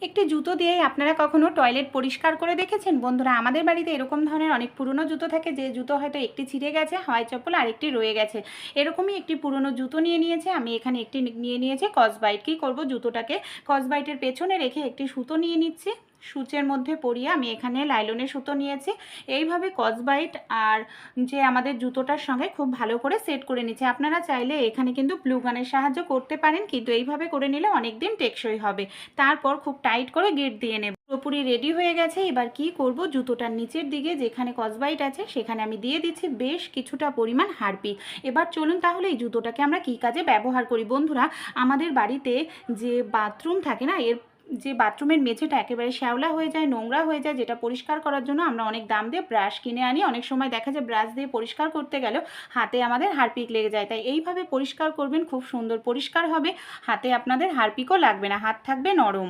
একটি জুতো দিয়েই আপনারা কখনো টয়লেট পরিষ্কার করে দেখেছেন? বন্ধুরা, আমাদের বাড়িতে এরকম ধরনের অনেক পুরনো জুতো থাকে, যে জুতো হয়তো একটি ছিঁড়ে গেছে, হাওয়াই চপ্পল আরেকটি রয়ে গেছে। এরকমই একটি পুরনো জুতো নিয়ে নিয়েছে আমি, এখানে একটি নিয়ে নিয়েছে কসবাইট। কী করব, জুতোটাকে কসবাইটের পেছনে রেখে একটি সুতো নিয়ে নিচ্ছি। সূচের মধ্যে পরিয়ে আমি এখানে লাইলনের সুতো নিয়েছি। এইভাবে কসবাইট আর যে আমাদের জুতোটার সঙ্গে খুব ভালো করে সেট করে নিচ্ছি। আপনারা চাইলে এখানে কিন্তু গ্লু গানের সাহায্য করতে পারেন, কিন্তু এইভাবে করে নিলে অনেক দিন টেকসই হবে। তারপর খুব টাইট করে গিট দিয়ে নেব। পুরোপুরি রেডি হয়ে গেছে। এবার কি করব, জুতোটার নিচের দিকে যেখানে কসবাইট আছে সেখানে আমি দিয়ে দিচ্ছি বেশ কিছুটা পরিমাণ হারপিক। এবার চলুন তাহলে এই জুতোটাকে আমরা কী কাজে ব্যবহার করি। বন্ধুরা, আমাদের বাড়িতে যে বাথরুম থাকে না, এর যে বাথরুমের মেঝেটা একেবারে শ্যাওলা হয়ে যায়, নোংরা হয়ে যায়, যেটা পরিষ্কার করার জন্য আমরা অনেক দাম দিয়ে ব্রাশ কিনে আনি। অনেক সময় দেখা যায় ব্রাশ দিয়ে পরিষ্কার করতে গেলেও হাতে আমাদের হারপিক লেগে যায়। তাই এইভাবে পরিষ্কার করবেন, খুব সুন্দর পরিষ্কার হবে, হাতে আপনাদের হারপিকও লাগবে না, হাত থাকবে নরম।